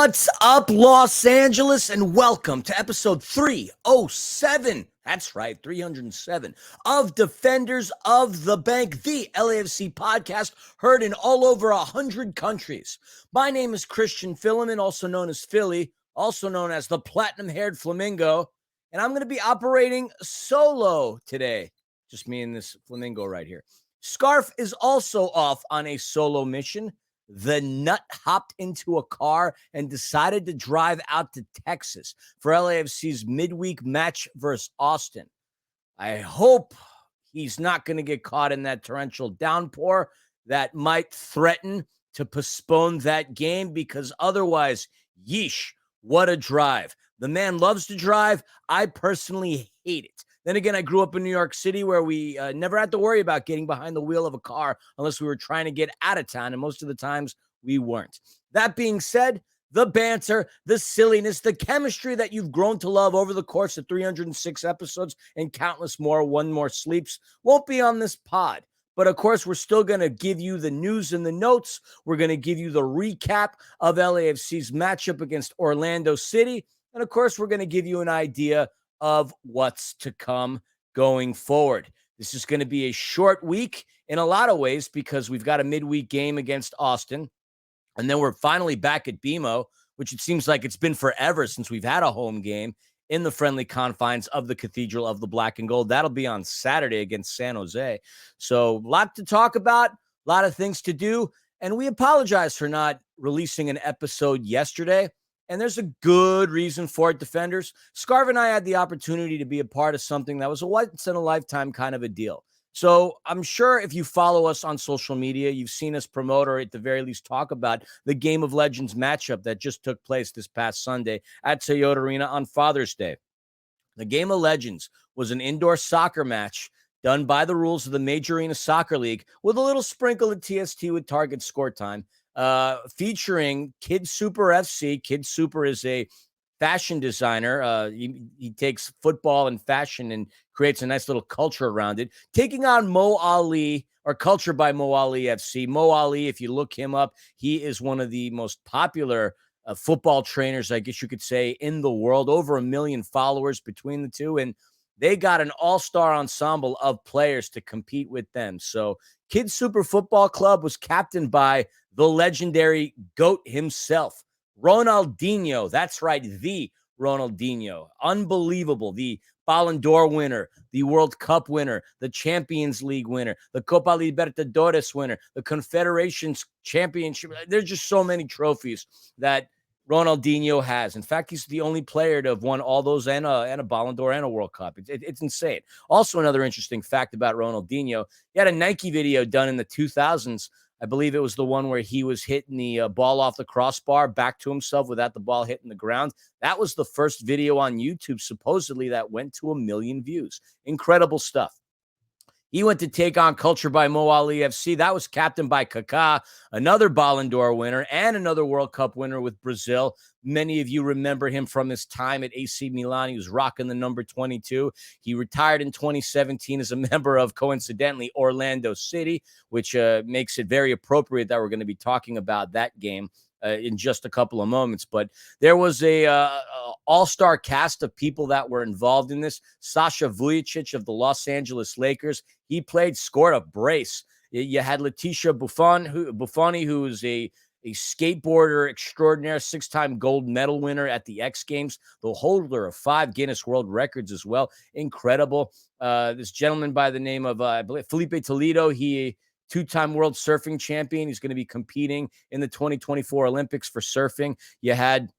What's up, Los Angeles, and welcome to episode 307. That's right, 307 of Defenders of the Bank, the LAFC podcast, heard in all over 100 countries. My name is Christian Phileman, also known as Philly, also known as the platinum-haired flamingo, and I'm going to be operating solo today. Just me and this flamingo right here. Scarf is also off on a solo mission. The nut hopped into a car and decided to drive out to Texas for LAFC's midweek match versus Austin. I hope he's not going to get caught in that torrential downpour that might threaten to postpone that game, because otherwise, yeesh, what a drive. The man loves to drive. I personally hate it. Then again, I grew up in New York City, where we never had to worry about getting behind the wheel of a car unless we were trying to get out of town, and most of the times we weren't. That being said, the banter, the silliness, the chemistry that you've grown to love over the course of 306 episodes and countless more, one more sleeps, won't be on this pod. But of course, we're still going to give you the news and the notes. We're going to give you the recap of LAFC's matchup against Orlando City. And of course, we're going to give you an idea of what's to come going forward. This is going to be a short week in a lot of ways, because we've got a midweek game against Austin. And then we're finally back at BMO, which it seems like it's been forever since we've had a home game in the friendly confines of the Cathedral of the Black and Gold. That'll be on Saturday against San Jose. So a lot to talk about, a lot of things to do. And we apologize for not releasing an episode yesterday. And there's a good reason for it, Defenders. Scarv and I had the opportunity to be a part of something that was a once-in-a-lifetime kind of a deal. So I'm sure if you follow us on social media, you've seen us promote, or at the very least talk about, the Game of Legends matchup that just took place this past Sunday at Toyota Arena on Father's Day. The Game of Legends was an indoor soccer match done by the rules of the Major Arena Soccer League, with a little sprinkle of TST with target score time, featuring Kid Super FC. Kid Super is a fashion designer. He takes football and fashion and creates a nice little culture around it, taking on Mo Ali, or Culture by Mo Ali FC. Mo Ali, if you look him up, he is one of the most popular football trainers, I guess you could say, in the world. Over 1 million followers between the two, and they got an all-star ensemble of players to compete with them. So Kid Super Football Club was captained by the legendary GOAT himself, Ronaldinho. That's right, the Ronaldinho. Unbelievable. The Ballon d'Or winner, the World Cup winner, the Champions League winner, the Copa Libertadores winner, the Confederations Championship. There's just so many trophies that Ronaldinho has. In fact, he's the only player to have won all those, and a Ballon d'Or and a World Cup. It's insane. Also, another interesting fact about Ronaldinho, he had a Nike video done in the 2000s. I believe it was the one where he was hitting the ball off the crossbar back to himself without the ball hitting the ground. That was the first video on YouTube, supposedly, that went to 1 million views. Incredible stuff. He went to take on Culture by Mo Ali FC. That was captained by Kaká, another Ballon d'Or winner and another World Cup winner with Brazil. Many of you remember him from his time at AC Milan. He was rocking the number 22. He retired in 2017 as a member of, coincidentally, Orlando City, which makes it very appropriate that we're going to be talking about that game in just a couple of moments. But there was a all-star cast of people that were involved in this. Sasha Vujacic of the Los Angeles Lakers, he played, scored a brace. You had Letitia Buffoni, who is a skateboarder extraordinaire, 6-time gold medal winner at the X Games, the holder of 5 Guinness World Records as well. Incredible. This gentleman by the name of, I believe, Felipe Toledo, he 2-time world surfing champion. He's going to be competing in the 2024 Olympics for surfing. You had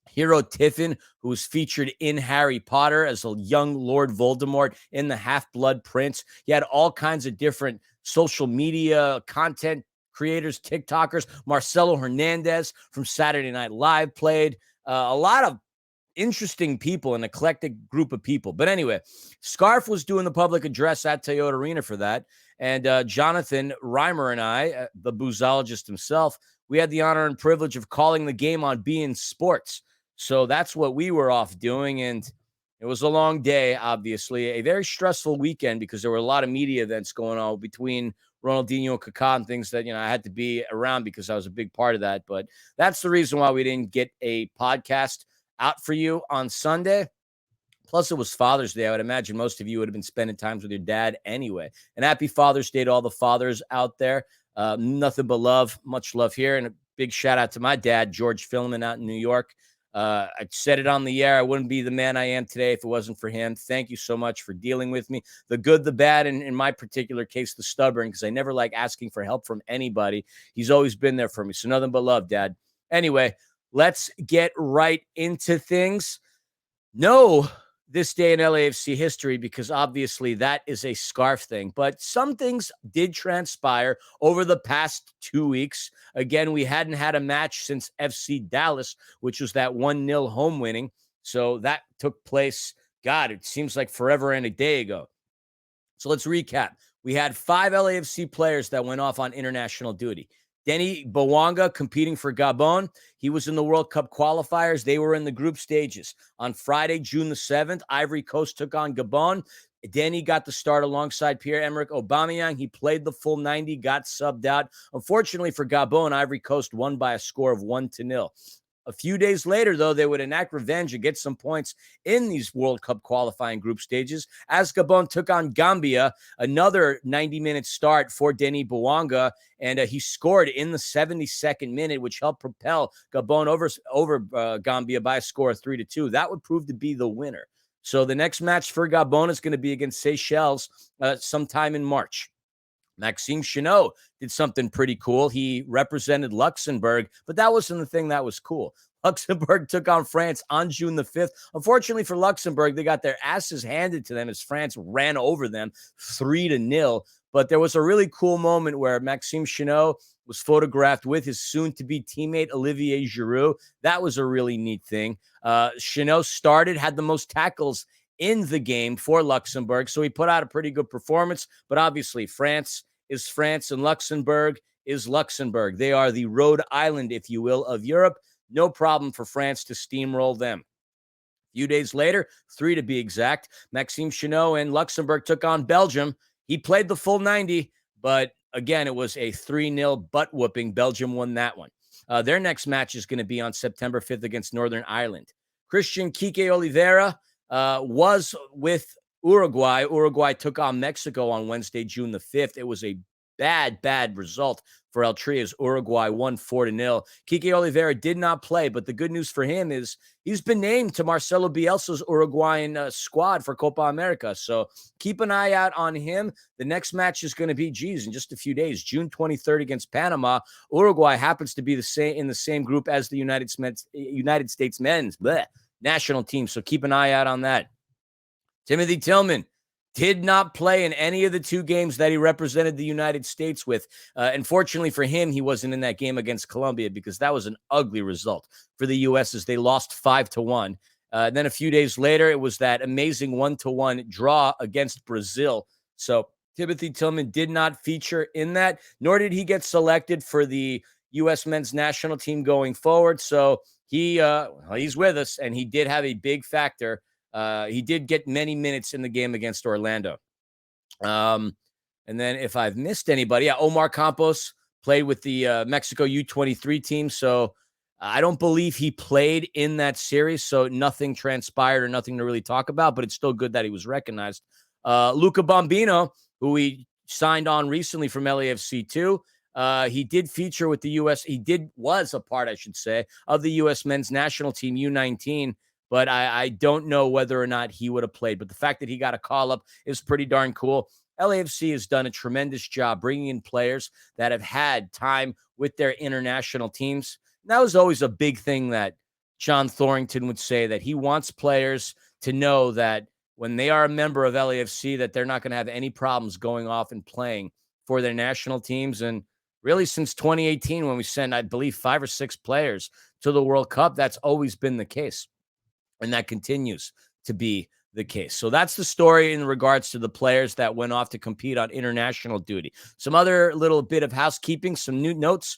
Hero Tiffin, who was featured in Harry Potter as a young Lord Voldemort in The Half-Blood Prince. You had all kinds of different social media content creators, TikTokers. Marcelo Hernandez from Saturday Night Live played. A lot of interesting people, an eclectic group of people. But anyway, Scarf was doing the public address at Toyota Arena for that. And Jonathan Reimer and I, the boozologist himself, we had the honor and privilege of calling the game on beIN Sports. So that's what we were off doing. And it was a long day, obviously, a very stressful weekend, because there were a lot of media events going on between Ronaldinho, Kaká, and things that, I had to be around because I was a big part of that. But that's the reason why we didn't get a podcast out for you on Sunday. Plus, it was Father's Day. I would imagine most of you would have been spending times with your dad anyway. And happy Father's Day to all the fathers out there. Nothing but love. Much love here. And a big shout out to my dad, George Filman, out in New York. I said it on the air. I wouldn't be the man I am today if it wasn't for him. Thank you so much for dealing with me. The good, the bad, and in my particular case, the stubborn, because I never like asking for help from anybody. He's always been there for me. So nothing but love, Dad. Anyway, let's get right into things. No, this day in LAFC history, because obviously that is a scarf thing. But some things did transpire over the past 2 weeks. Again, we hadn't had a match since FC Dallas, which was that 1-0 home winning. So that took place, God, it seems like forever and a day ago. So let's recap. We had 5 LAFC players that went off on international duty. Denny Bouanga competing for Gabon. He was in the World Cup qualifiers. They were in the group stages. On Friday, June the 7th, Ivory Coast took on Gabon. Denny got the start alongside Pierre-Emerick Aubameyang. He played the full 90, got subbed out. Unfortunately for Gabon, Ivory Coast won by a score of 1-0. A few days later, though, they would enact revenge and get some points in these World Cup qualifying group stages as Gabon took on Gambia, another 90-minute start for Denis Bouanga, and he scored in the 72nd minute, which helped propel Gabon over Gambia by a score of 3-2. That would prove to be the winner. So the next match for Gabon is going to be against Seychelles sometime in March. Maxime Chenot did something pretty cool. He represented Luxembourg, but that wasn't the thing that was cool. Luxembourg took on France on June the 5th. Unfortunately for Luxembourg, they got their asses handed to them as France ran over them 3-0. But there was a really cool moment where Maxime Chenot was photographed with his soon-to-be teammate Olivier Giroud. That was a really neat thing. Chenot had the most tackles in the game for Luxembourg, so he put out a pretty good performance. But obviously, France is France and Luxembourg is Luxembourg. They are the Rhode Island, if you will, of Europe. No problem for France to steamroll them. A few days later, 3 to be exact, Maxime Chenot and Luxembourg took on Belgium. He played the full 90, but again, it was a 3-0 butt-whooping. Belgium won that one. Their next match is going to be on September 5th against Northern Ireland. Christian Kike Oliveira was with Uruguay. Uruguay took on Mexico on Wednesday, June the 5th. It was a bad result for El Tri as Uruguay won 4-0. Kike Oliveira did not play, but the good news for him is he's been named to Marcelo Bielsa's Uruguayan squad for Copa America. So keep an eye out on him. The next match is going to be, in just a few days, June 23rd against Panama. Uruguay happens to be in the same group as the United States men's national team. So keep an eye out on that. Timothy Tillman did not play in any of the 2 games that he represented the United States with. Unfortunately for him, he wasn't in that game against Colombia because that was an ugly result for the U.S. as they lost 5-1. Then a few days later, it was that amazing 1-1 draw against Brazil. So Timothy Tillman did not feature in that, nor did he get selected for the U.S. men's national team going forward. So he's with us, and he did have a big factor. He did get many minutes in the game against Orlando. And then if I've missed anybody, Omar Campos played with the Mexico U23 team. So I don't believe he played in that series. So nothing transpired or nothing to really talk about, but it's still good that he was recognized. Luca Bombino, who we signed on recently from LAFC too. He did feature with the U.S. Was a part, I should say, of the U.S. men's national team U19. But I don't know whether or not he would have played. But the fact that he got a call-up is pretty darn cool. LAFC has done a tremendous job bringing in players that have had time with their international teams. And that was always a big thing that John Thorrington would say, that he wants players to know that when they are a member of LAFC, that they're not going to have any problems going off and playing for their national teams. And really since 2018, when we sent, I believe, 5 or 6 players to the World Cup, that's always been the case. And that continues to be the case. So that's the story in regards to the players that went off to compete on international duty. Some other little bit of housekeeping, some new notes.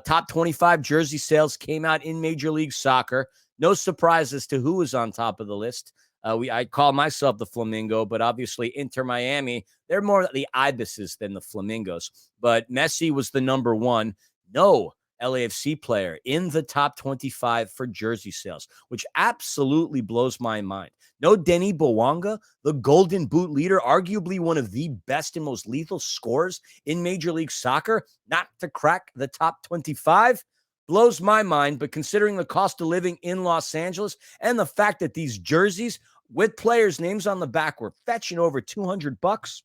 Top 25 jersey sales came out in Major League Soccer. No surprise as to who was on top of the list. I call myself the Flamingo, but obviously Inter Miami, they're more the Ibises than the Flamingos. But Messi was the number one. No LAFC player in the top 25 for jersey sales, which absolutely blows my mind. No Denny Bowanga, the Golden Boot leader, arguably one of the best and most lethal scorers in Major League Soccer, not to crack the top 25. Blows my mind, but considering the cost of living in Los Angeles and the fact that these jerseys with players' names on the back were fetching over $200,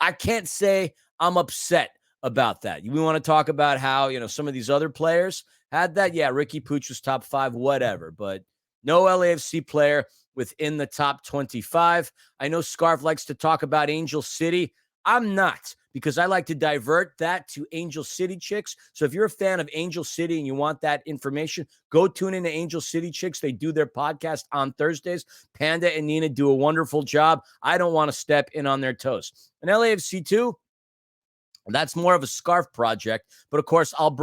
I can't say I'm upset about that. We want to talk about how, some of these other players had that. Yeah, Ricky Puig was top 5, whatever, but no LAFC player within the top 25. I know Scarf likes to talk about Angel City. I'm not, because I like to divert that to Angel City Chicks. So if you're a fan of Angel City and you want that information, go tune into Angel City Chicks. They do their podcast on Thursdays. Panda and Nina do a wonderful job. I don't want to step in on their toes. And LAFC 2, that's more of a Scarf project. But of course, I'll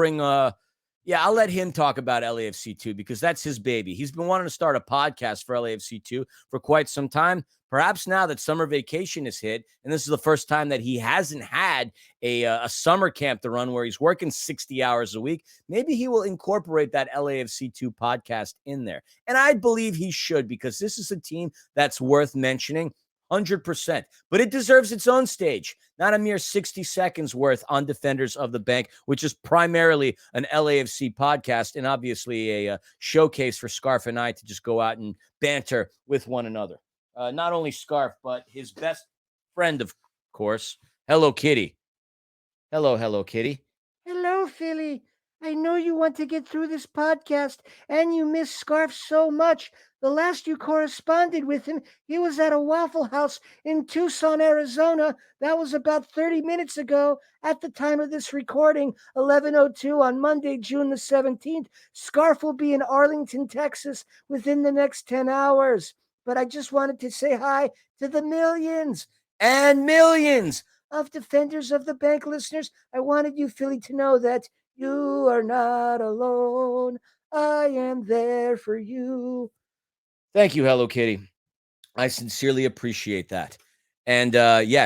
let him talk about LAFC 2 because that's his baby. He's been wanting to start a podcast for LAFC 2 for quite some time. Perhaps now that summer vacation is hit, and this is the first time that he hasn't had a summer camp to run where he's working 60 hours a week, maybe he will incorporate that LAFC 2 podcast in there. And I believe he should, because this is a team that's worth mentioning. 100%. But it deserves its own stage, not a mere 60 seconds worth on Defenders of the Bank, which is primarily an LAFC podcast and obviously a showcase for Scarf and I to just go out and banter with one another. Not only Scarf, but his best friend, of course, Hello Kitty. Hello, Kitty. Hello, Philly. I know you want to get through this podcast and you miss Scarf so much. The last you corresponded with him, he was at a Waffle House in Tucson, Arizona. That was about 30 minutes ago at the time of this recording, 11:02 on Monday, June the 17th. Scarf will be in Arlington, Texas within the next 10 hours. But I just wanted to say hi to the millions and millions of Defenders of the Bank listeners. I wanted you, Philly, to know that you are not alone. I am there for you. Thank you, Hello Kitty. I sincerely appreciate that. And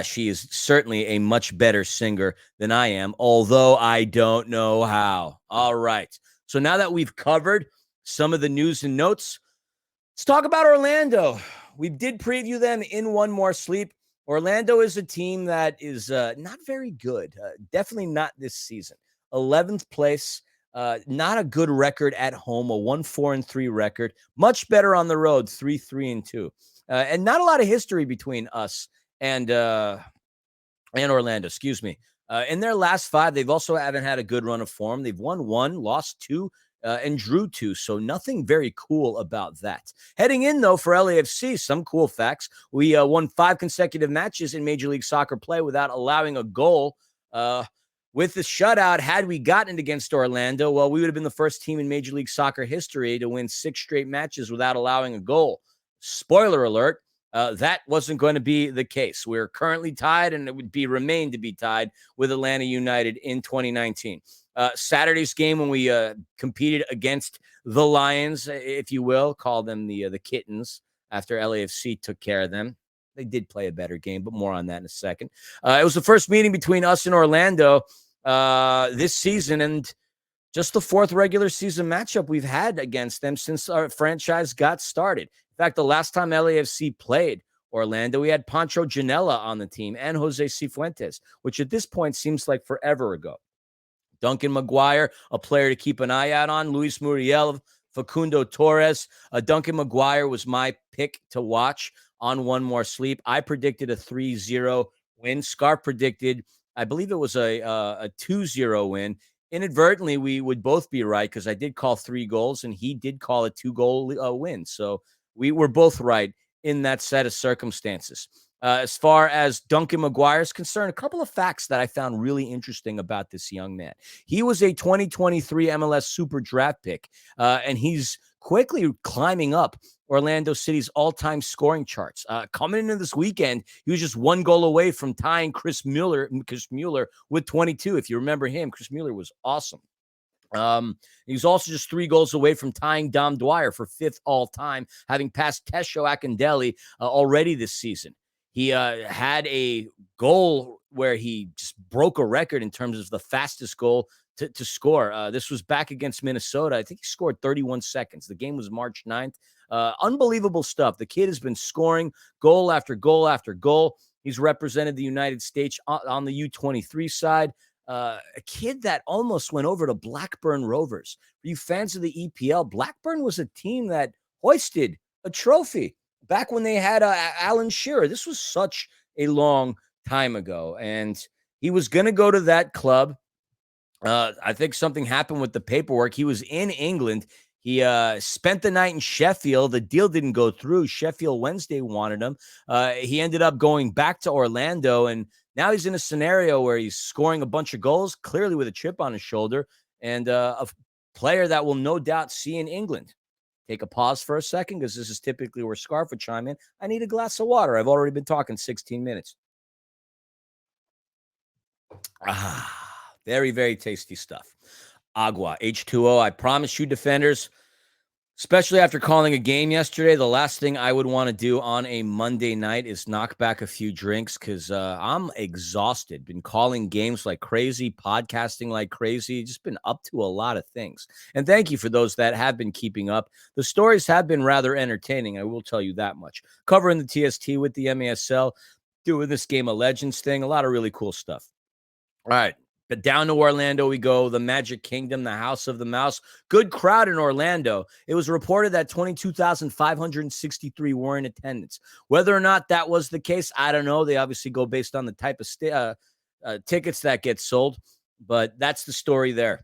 she is certainly a much better singer than I am, although I don't know how. All right. So now that we've covered some of the news and notes, let's talk about Orlando. We did preview them in One More Sleep. Orlando is a team that is not very good. Definitely not this season. 11th place. Not a good record at home, a 1-4-3 record. Much better on the road, 3-3-2. And not a lot of history between us and Orlando, excuse me. In their last 5, they've also haven't had a good run of form. They've won 1, lost 2, and drew 2. So nothing very cool about that. Heading in, though, for LAFC, some cool facts. We won 5 consecutive matches in Major League Soccer play without allowing a goal. With the shutout, had we gotten it against Orlando, well, we would have been the first team in Major League Soccer history to win 6 straight matches without allowing a goal. Spoiler alert, that wasn't going to be the case. We're currently tied, and it would remain to be tied with Atlanta United in 2019. Saturday's game when we competed against the Lions, if you will, call them the Kittens after LAFC took care of them. They did play a better game, but more on that in a second. It was the first meeting between us and Orlando this season, and just the 4th regular season matchup we've had against them since our franchise got started. In fact, the last time LAFC played Orlando, we had Pancho Janela on the team and Jose Cifuentes, which at this point seems like forever ago. Duncan Maguire, a player to keep an eye out on. Luis Muriel, Facundo Torres. Duncan Maguire was my pick to watch on One More Sleep. I predicted a 3-0 win. Scarf predicted, I believe it was a 2-0 win. Inadvertently, we would both be right because I did call 3 goals and he did call a 2-goal win. So we were both right in that set of circumstances. As far as Duncan Maguire is concerned, a couple of facts that I found really interesting about this young man. He was a 2023 MLS Super Draft pick, and he's quickly climbing up Orlando City's all-time scoring charts. Coming into this weekend, he was just 1 goal away from tying Chris Mueller with 22. If you remember him, Chris Mueller was awesome. He was also just 3 goals away from tying Dom Dwyer for 5th all-time, having passed Tesho Akindele already this season. He had a goal where he just broke a record in terms of the fastest goal to score. This was back against Minnesota. I think he scored 31 seconds. The game was March 9th. Unbelievable stuff. The kid has been scoring goal after goal after goal. He's represented the United States on the U23 side. A kid that almost went over to Blackburn Rovers. For you fans of the EPL, Blackburn was a team that hoisted a trophy back when they had Alan Shearer. This was such a long time ago, and he was going to go to that club. I think something happened with the paperwork. He was in England. He spent the night in Sheffield. The deal didn't go through. Sheffield Wednesday wanted him. He ended up going back to Orlando, and now he's in a scenario where he's scoring a bunch of goals, clearly with a chip on his shoulder, and a player that will no doubt see in England. Take a pause for a second, because this is typically where Scarf would chime in. I need a glass of water. I've already been talking 16 minutes. Very, very tasty stuff. Agua, H2O. I promise you, defenders, especially after calling a game yesterday, the last thing I would want to do on a Monday night is knock back a few drinks, because I'm exhausted. Been calling games like crazy, podcasting like crazy, just been up to a lot of things. And thank you for those that have been keeping up. The stories have been rather entertaining, I will tell you that much. Covering the TST with the MASL, doing this Game of Legends thing, a lot of really cool stuff. All right. But down to Orlando we go, the Magic Kingdom, the House of the Mouse. Good crowd in Orlando. It was reported that 22,563 were in attendance. Whether or not that was the case, I don't know. They obviously go based on the type of tickets that get sold, but that's the story there.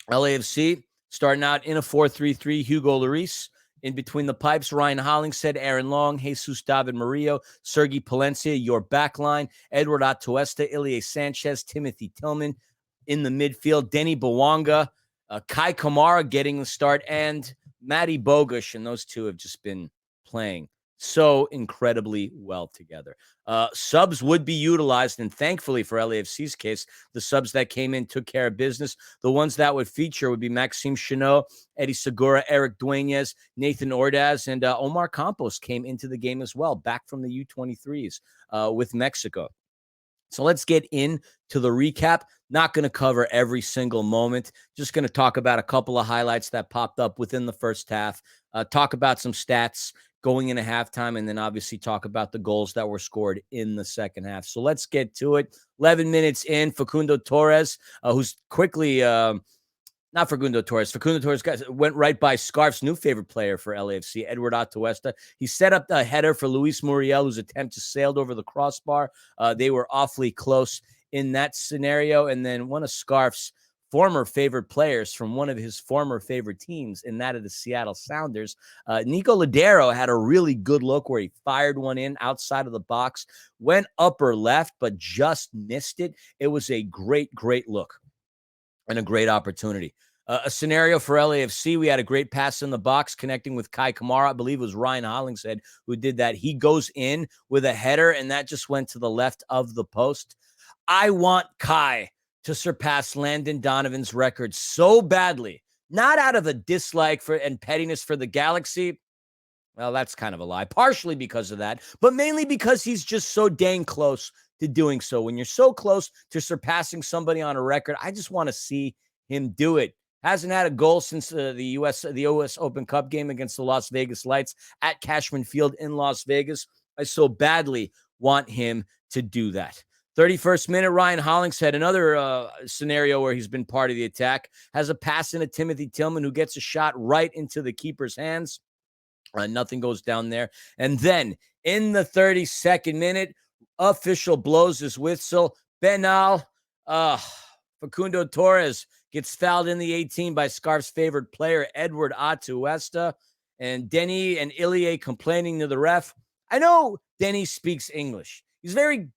LAFC starting out in a 4-3-3, Hugo Lloris. In between the pipes, Ryan Hollingshead, Aaron Long, Jesus David Murillo, Sergi Palencia, your backline, Edward Atuesta, Ilie Sanchez, Timothy Tillman in the midfield, Denny Bawanga, Kai Kamara getting the start, and Matty Bogusz, and those two have just been playing so incredibly well together. Subs would be utilized, and thankfully for LAFC's case, the subs that came in took care of business. The ones that would feature would be Maxime Chenot, Eddie Segura, Eric Dueñas, Nathan Ordaz, and Omar Campos came into the game as well, back from the U23s with Mexico. So let's get into the recap. Not going to cover every single moment. Just going to talk about a couple of highlights that popped up within the first half. Talk about some stats going into halftime, and then obviously talk about the goals that were scored in the second half. So let's get to it. 11 minutes in, Facundo Torres, who's quickly, not Facundo Torres. Facundo Torres went right by Scarf's new favorite player for LAFC, Edward Atuesta. He set up the header for Luis Muriel, whose attempt just sailed over the crossbar. They were awfully close in that scenario. And then one of Scarf's former favorite players from one of his former favorite teams, in that of the Seattle Sounders, Nico Ladero, had a really good look where he fired one in outside of the box, went upper left, but just missed it. It was a great, great look and a great opportunity. A scenario for LAFC, we had a great pass in the box connecting with Kai Kamara. I believe it was Ryan Hollingshead who did that. He goes in with a header, and that just went to the left of the post. I want Kai to surpass Landon Donovan's record so badly, not out of a dislike for and pettiness for the Galaxy. Well, that's kind of a lie, partially because of that, but mainly because he's just so dang close to doing so. When you're so close to surpassing somebody on a record, I just want to see him do it. Hasn't had a goal since the US Open Cup game against the Las Vegas Lights at Cashman Field in Las Vegas. I so badly want him to do that. 31st minute, Ryan Hollingshead, another scenario where he's been part of the attack, has a pass into Timothy Tillman, who gets a shot right into the keeper's hands. Nothing goes down there. And then in the 32nd minute, official blows his whistle. Penal. Facundo Torres gets fouled in the 18 by Scarf's favorite player, Edward Atuesta. And Denny and Ilie complaining to the ref. I know Denny speaks English. He's very...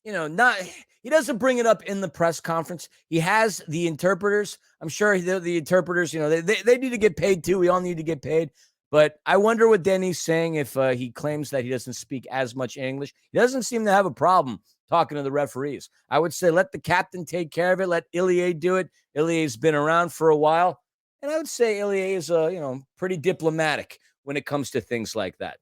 he doesn't bring it up in the press conference. He has the interpreters. I'm sure the interpreters, they need to get paid too. We all need to get paid. But I wonder what Denny's saying if he claims that he doesn't speak as much English. He doesn't seem to have a problem talking to the referees. I would say let the captain take care of it. Let Ilie do it. Ilie's been around for a while. And I would say Ilie is, pretty diplomatic when it comes to things like that.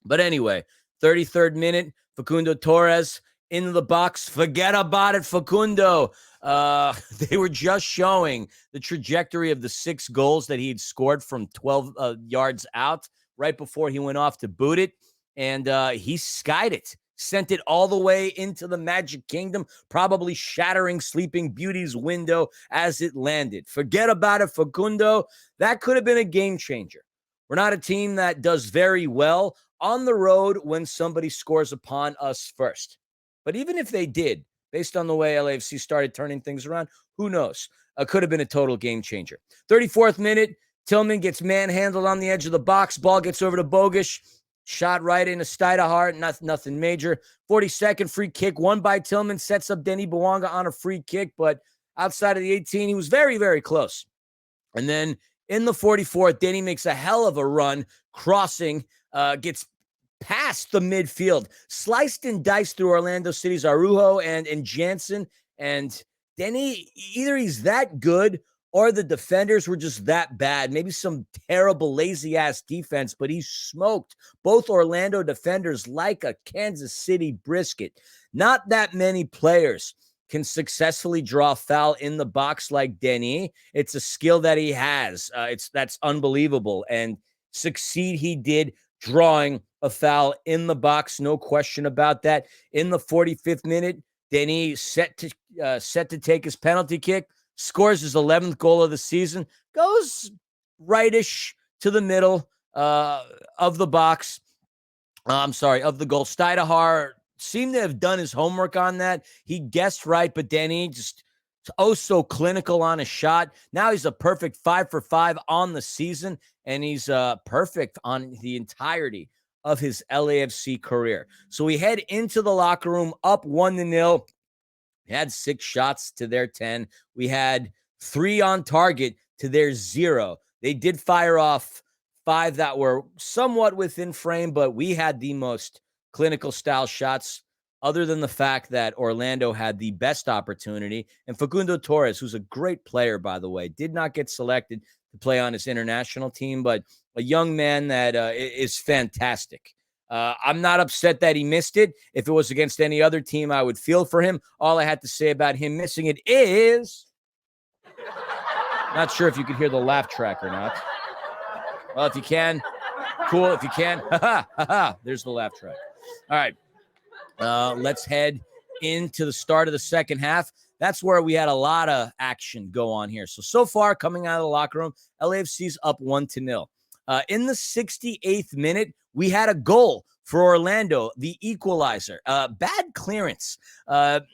But anyway, 33rd minute, Facundo Torres into the box. Forget about it, Facundo. They were just showing the trajectory of the 6 goals that he had scored from 12 yards out right before he went off to boot it. And he skied it, sent it all the way into the Magic Kingdom, probably shattering Sleeping Beauty's window as it landed. Forget about it, Facundo. That could have been a game changer. We're not a team that does very well on the road when somebody scores upon us first. But even if they did, based on the way LAFC started turning things around, who knows? Could have been a total game changer. 34th minute, Tillman gets manhandled on the edge of the box. Ball gets over to Bogusz. Shot right into Steidehart. Nothing major. 42nd, free kick won by Tillman. Sets up Denny Bouanga on a free kick. But outside of the 18, he was very, very close. And then in the 44th, Denny makes a hell of a run, crossing, gets past the midfield, sliced and diced through Orlando City's Araujo and Jansen. And Denny, either he's that good or the defenders were just that bad. Maybe some terrible, lazy-ass defense, but he smoked both Orlando defenders like a Kansas City brisket. Not that many players can successfully draw foul in the box like Denny. It's a skill that he has. That's unbelievable. And succeed he did, drawing a foul in the box, no question about that. In the 45th minute, Denny set to take his penalty kick, scores his 11th goal of the season, goes rightish to the middle of the box. Of the goal. Steidehart seemed to have done his homework on that. He guessed right, but Denny just so clinical on a shot. Now he's a perfect 5 for 5 on the season, and he's perfect on the entirety of his LAFC career. So we head into the locker room up 1-0. We had 6 shots to their 10. We had 3 on target to their 0. They did fire off 5 that were somewhat within frame, but we had the most clinical style shots, other than the fact that Orlando had the best opportunity. And Facundo Torres, who's a great player, by the way, did not get selected to play on his international team, but a young man that is fantastic. I'm not upset that he missed it. If it was against any other team, I would feel for him. All I had to say about him missing it is, not sure if you could hear the laugh track or not. Well, if you can, cool. If you can, there's the laugh track. All right. Let's head into the start of the second half. That's where we had a lot of action go on here. So far, coming out of the locker room, LAFC's up 1-0. In the 68th minute, we had a goal for Orlando, the equalizer. Bad clearance.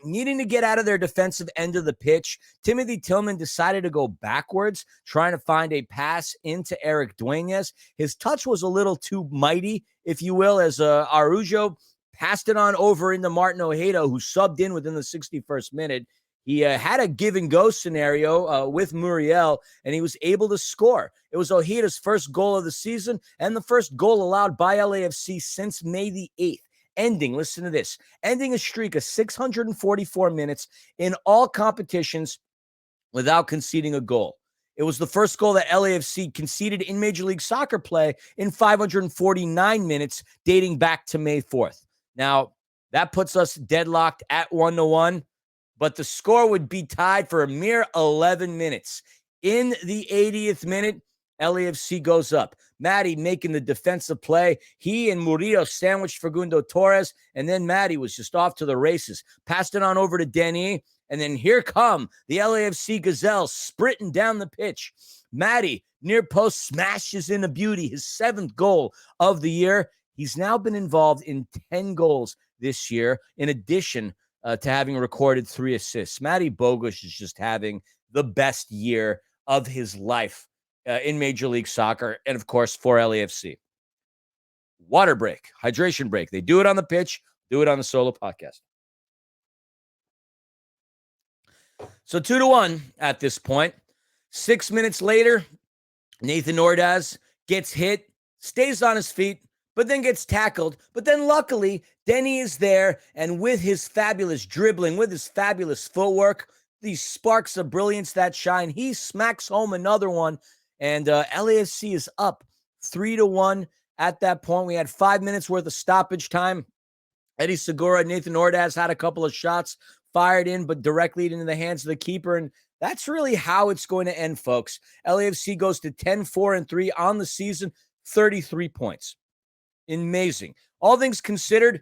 Needing to get out of their defensive end of the pitch. Timothy Tillman decided to go backwards, trying to find a pass into Eric Dueñas. His touch was a little too mighty, if you will, as Araujo passed it on over into Martin Ojeda, who subbed in within the 61st minute. He had a give-and-go scenario with Muriel, and he was able to score. It was Ojeda's first goal of the season and the first goal allowed by LAFC since May the 8th, ending a streak of 644 minutes in all competitions without conceding a goal. It was the first goal that LAFC conceded in Major League Soccer play in 549 minutes, dating back to May 4th. Now, that puts us deadlocked at 1-1. But the score would be tied for a mere 11 minutes. In the 80th minute, LAFC goes up. Matty making the defensive play. He and Murillo sandwiched Facundo Torres, and then Matty was just off to the races. Passed it on over to Denny, and then here come the LAFC Gazelles sprinting down the pitch. Matty, near post, smashes into beauty, his 7th goal of the year. He's now been involved in 10 goals this year, in addition to having recorded 3 assists. Matty Bogusz is just having the best year of his life in Major League Soccer, and of course for LAFC. Water break, hydration break. They do it on the pitch, do it on the solo podcast. So 2-1 at this point. 6 minutes later, Nathan Ordaz gets hit stays on his feet, but then gets tackled. But then luckily, Denny is there, and with his fabulous dribbling, with his fabulous footwork, these sparks of brilliance that shine, he smacks home another one, and LAFC is up 3-1 at that point. We had 5 minutes worth of stoppage time. Eddie Segura, Nathan Ordaz had a couple of shots fired in, but directly into the hands of the keeper, and that's really how it's going to end, folks. LAFC goes to 10-4-3 on the season, 33 points. Amazing. All things considered,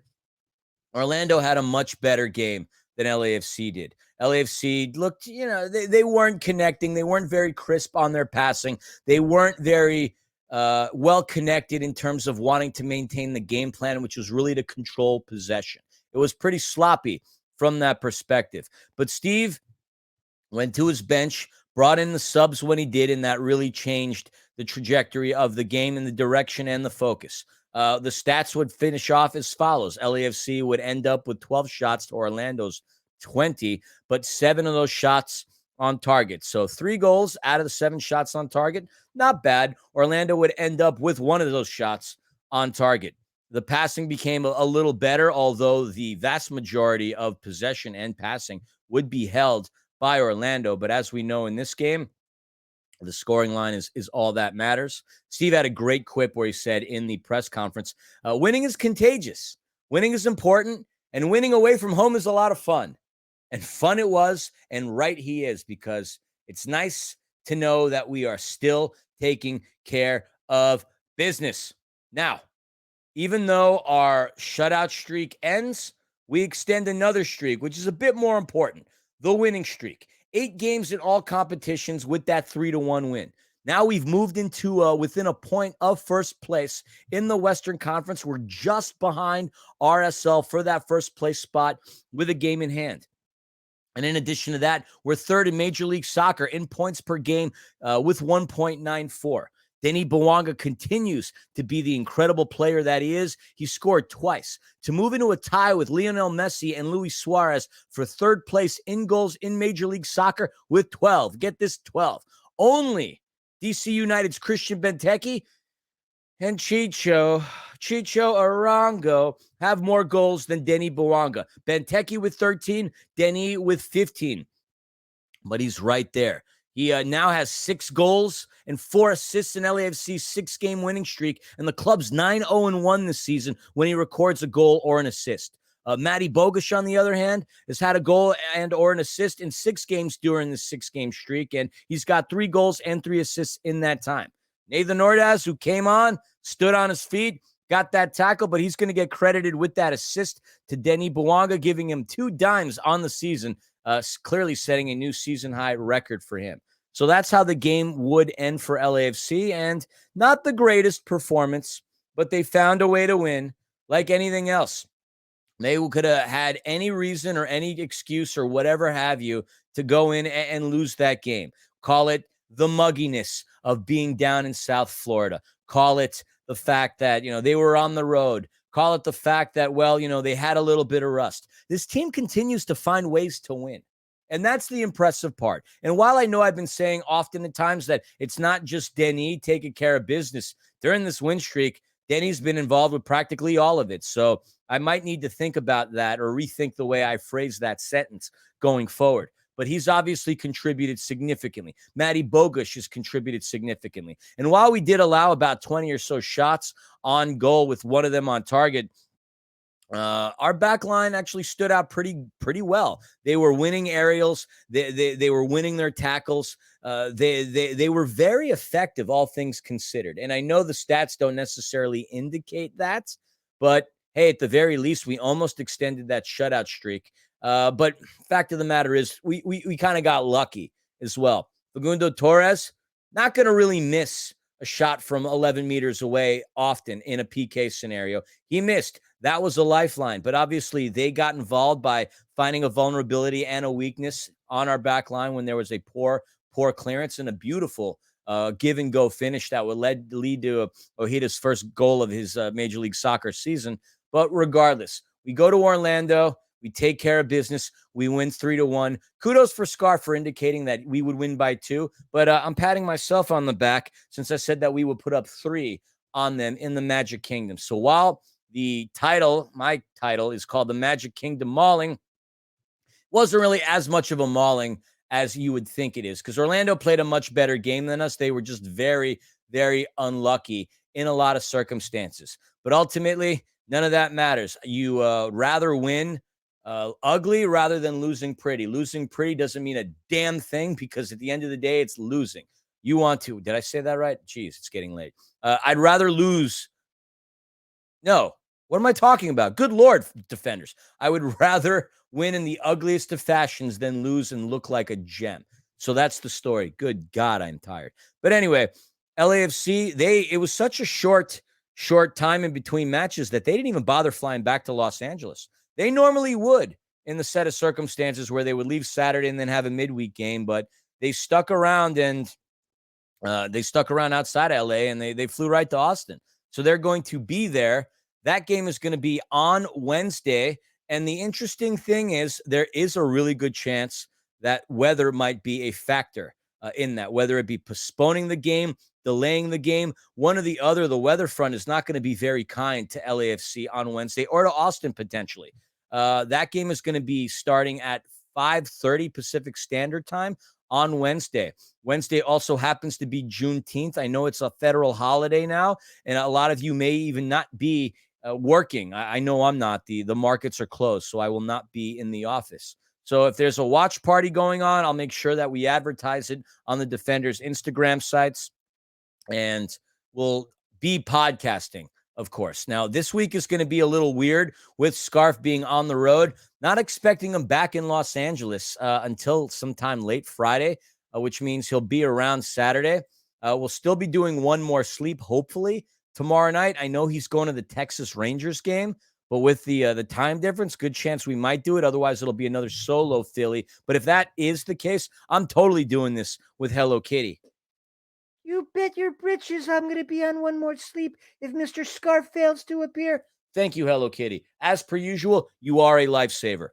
Orlando had a much better game than LAFC did. LAFC looked, they weren't connecting. They weren't very crisp on their passing. They weren't very well connected in terms of wanting to maintain the game plan, which was really to control possession. It was pretty sloppy from that perspective. But Steve went to his bench, brought in the subs when he did, and that really changed the trajectory of the game and the direction and the focus. The stats would finish off as follows. LAFC would end up with 12 shots to Orlando's 20, but 7 of those shots on target. So 3 goals out of the 7 shots on target, not bad. Orlando would end up with 1 of those shots on target. The passing became a little better, although the vast majority of possession and passing would be held by Orlando. But as we know in this game, the scoring line is all that matters. Steve had a great quip where he said in the press conference, winning is contagious. Winning is important, and winning away from home is a lot of fun. And fun it was, and right he is, because it's nice to know that we are still taking care of business. Now, even though our shutout streak ends, we extend another streak, which is a bit more important, the winning streak. 8 games in all competitions with that 3-1 win. Now we've moved into within a point of first place in the Western Conference. We're just behind RSL for that first place spot with a game in hand. And in addition to that, we're third in Major League Soccer in points per game with 1.94. Denny Bouanga continues to be the incredible player that he is. He scored twice to move into a tie with Lionel Messi and Luis Suarez for third place in goals in Major League Soccer with 12. Get this, 12. Only DC United's Christian Benteke and Chicho Arango have more goals than Denny Bouanga. Benteke with 13, Denny with 15. But he's right there. He now has 6 goals and 4 assists in LAFC's 6-game winning streak, and the club's 9-0-1 this season when he records a goal or an assist. Matty Bogusz, on the other hand, has had a goal and or an assist in 6 games during the 6-game streak, and he's got 3 goals and 3 assists in that time. Nathan Ordaz, who came on, stood on his feet, got that tackle, but he's going to get credited with that assist to Denny Bouanga, giving him 2 dimes on the season, clearly setting a new season-high record for him. So that's how the game would end for LAFC, and not the greatest performance, but they found a way to win like anything else. They could have had any reason or any excuse or whatever have you to go in and lose that game. Call it the mugginess of being down in South Florida. Call it the fact that, they were on the road. Call it the fact that, they had a little bit of rust. This team continues to find ways to win. And that's the impressive part. And while I know I've been saying often at times that it's not just Denny taking care of business, during this win streak, Denny's been involved with practically all of it. So I might need to think about that or rethink the way I phrase that sentence going forward. But he's obviously contributed significantly. Matty Bogusz has contributed significantly. And while we did allow about 20 or so shots on goal with one of them on target, our back line actually stood out pretty well. They were winning aerials. They were winning their tackles. They were very effective, all things considered. And I know the stats don't necessarily indicate that, but hey, at the very least, we almost extended that shutout streak. But fact of the matter is, we kind of got lucky as well. Facundo Torres, not going to really miss a shot from 11 meters away often in a PK scenario. He missed. That was a lifeline. But obviously, they got involved by finding a vulnerability and a weakness on our back line when there was a poor clearance and a beautiful give-and-go finish that would lead to Ojeda's first goal of his Major League Soccer season. But regardless, we go to Orlando. We take care of business. We win 3-1. Kudos for Scarf for indicating that we would win by 2. But I'm patting myself on the back since I said that we would put up 3 on them in the Magic Kingdom. So while my title is called the Magic Kingdom Mauling, wasn't really as much of a mauling as you would think it is, because Orlando played a much better game than us. They were just very, very unlucky in a lot of circumstances. But ultimately, none of that matters. You rather win ugly rather than losing pretty. Losing pretty doesn't mean a damn thing, because at the end of the day, it's losing. You want to, did I say that right? Jeez, it's getting late. I'd rather lose. No, what am I talking about? Good Lord, defenders. I would rather win in the ugliest of fashions than lose and look like a gem. So that's the story. Good God, I'm tired. But anyway, LAFC, it was such a short time in between matches that they didn't even bother flying back to Los Angeles. They normally would in the set of circumstances where they would leave Saturday and then have a midweek game, but they stuck around outside LA, and they flew right to Austin. So they're going to be there. That game is going to be on Wednesday. And the interesting thing is there is a really good chance that weather might be a factor in that, whether it be postponing the game, delaying the game, one or the other. The weather front is not going to be very kind to LAFC on Wednesday, or to Austin potentially. That game is going to be starting at 5:30 Pacific Standard Time on Wednesday. Wednesday also happens to be Juneteenth. I know it's a federal holiday now, and a lot of you may even not be working. I know I'm not. The markets are closed, so I will not be in the office. So if there's a watch party going on, I'll make sure that we advertise it on the Defenders Instagram sites, and we'll be podcasting, of course. Now, this week is going to be a little weird with Scarf being on the road. Not expecting him back in Los Angeles until sometime late Friday, which means he'll be around Saturday. We'll still be doing one more sleep, hopefully, tomorrow night. I know he's going to the Texas Rangers game, but with the time difference, good chance we might do it. Otherwise, it'll be another solo Philly. But if that is the case, I'm totally doing this with Hello Kitty. You bet your britches I'm going to be on one more sleep if Mr. Scarf fails to appear. Thank you, Hello Kitty. As per usual, you are a lifesaver.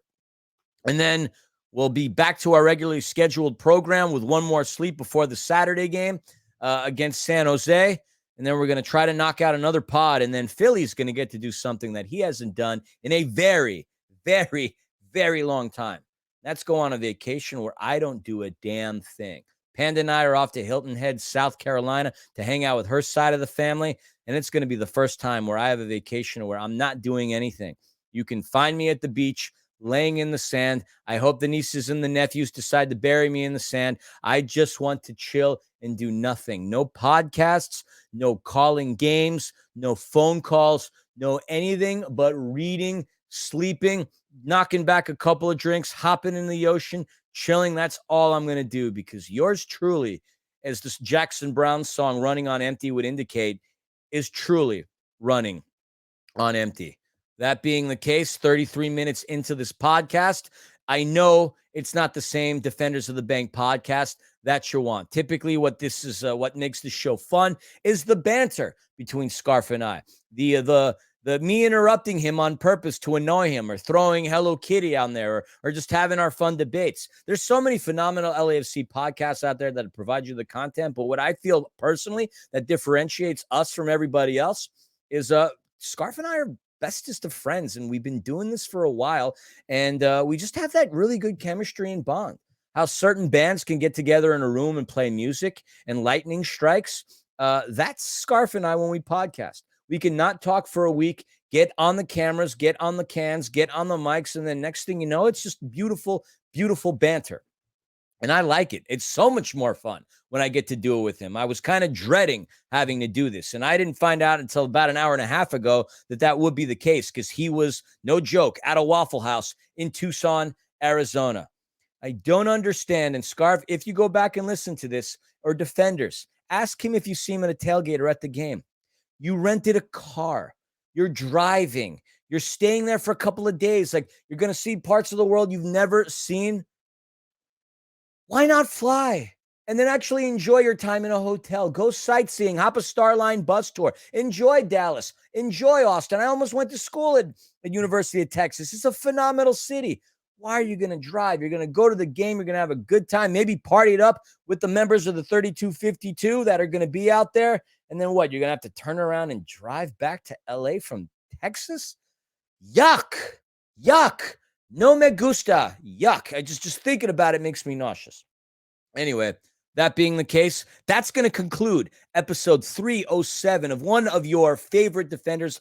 And then we'll be back to our regularly scheduled program with one more sleep before the Saturday game against San Jose. And then we're going to try to knock out another pod. And then Philly's going to get to do something that he hasn't done in a very, very, very long time. That's go on a vacation where I don't do a damn thing. Panda and I are off to Hilton Head, South Carolina, to hang out with her side of the family. And it's going to be the first time where I have a vacation where I'm not doing anything. You can find me at the beach, laying in the sand. I hope the nieces and the nephews decide to bury me in the sand. I just want to chill and do nothing. No podcasts, no calling games, no phone calls, no anything but reading, sleeping, knocking back a couple of drinks, hopping in the ocean, chilling. That's all I'm going to do, because yours truly, as this Jackson Brown song Running on Empty would indicate, is truly running on empty. That being the case, 33 minutes into this podcast, I know it's not the same Defenders of the Bank podcast that you want. Typically, what makes the show fun is the banter between Scarf and I. The me interrupting him on purpose to annoy him, or throwing Hello Kitty on there, or just having our fun debates. There's so many phenomenal LAFC podcasts out there that provide you the content. But what I feel personally that differentiates us from everybody else is Scarf and I are bestest of friends, and we've been doing this for a while, and we just have that really good chemistry and bond. How certain bands can get together in a room and play music and lightning strikes. That's Scarf and I when we podcast. We can not talk for a week, get on the cameras, get on the cans, get on the mics, and then next thing you know, it's just beautiful, beautiful banter. And I like it. It's so much more fun when I get to do it with him. I was kind of dreading having to do this, and I didn't find out until about an hour and a half ago that would be the case, because he was, no joke, at a Waffle House in Tucson, Arizona. I don't understand. And Scarf, if you go back and listen to this, or Defenders, ask him if you see him at a tailgate or at the game. You rented a car. You're driving. You're staying there for a couple of days. Like, you're going to see parts of the world you've never seen. Why not fly and then actually enjoy your time in a hotel? Go sightseeing, hop a Starline bus tour, enjoy Dallas, enjoy Austin. I almost went to school at University of Texas. It's a phenomenal city. Why are you going to drive? You're going to go to the game. You're going to have a good time, maybe party it up with the members of the 3252 that are going to be out there. And then what? You're going to have to turn around and drive back to LA from Texas? Yuck. Yuck. No me gusta. Yuck. I just thinking about it makes me nauseous. Anyway, that being the case, that's going to conclude episode 307 of one of your favorite defenders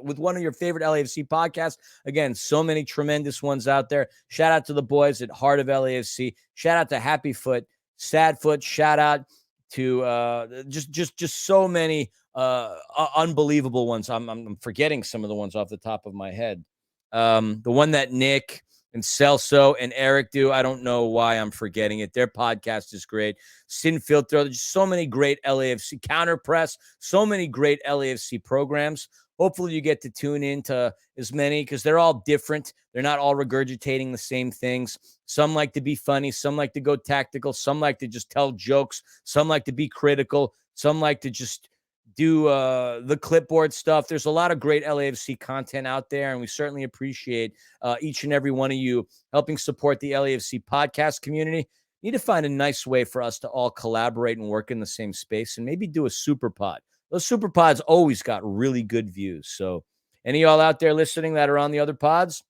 with one of your favorite LAFC podcasts. Again, so many tremendous ones out there. Shout out to the boys at Heart of LAFC. Shout out to Happy Foot, Sad Foot. Shout out to just so many unbelievable ones. I'm forgetting some of the ones off the top of my head. The one that Nick and Celso and Eric do. I don't know why I'm forgetting it. Their podcast is great. Sin Filtro. There's so many great LAFC Counter Press. So many great LAFC programs. Hopefully you get to tune in to as many because they're all different. They're not all regurgitating the same things. Some like to be funny. Some like to go tactical. Some like to just tell jokes. Some like to be critical. Some like to just do the clipboard stuff. There's a lot of great LAFC content out there, and we certainly appreciate each and every one of you helping support the LAFC podcast community. Need to find a nice way for us to all collaborate and work in the same space and maybe do a super pod. Those super pods always got really good views. So any of y'all out there listening that are on the other pods,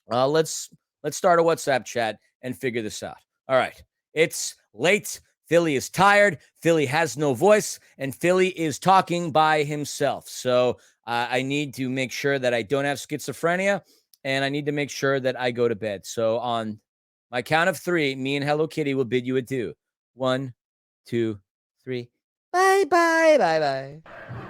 let's start a WhatsApp chat and figure this out. All right. It's late. Philly is tired. Philly has no voice, and Philly is talking by himself. So I need to make sure that I don't have schizophrenia, and I need to make sure that I go to bed. So on my count of 3, me and Hello Kitty will bid you adieu. 1, 2, 3. Bye, bye, bye, bye.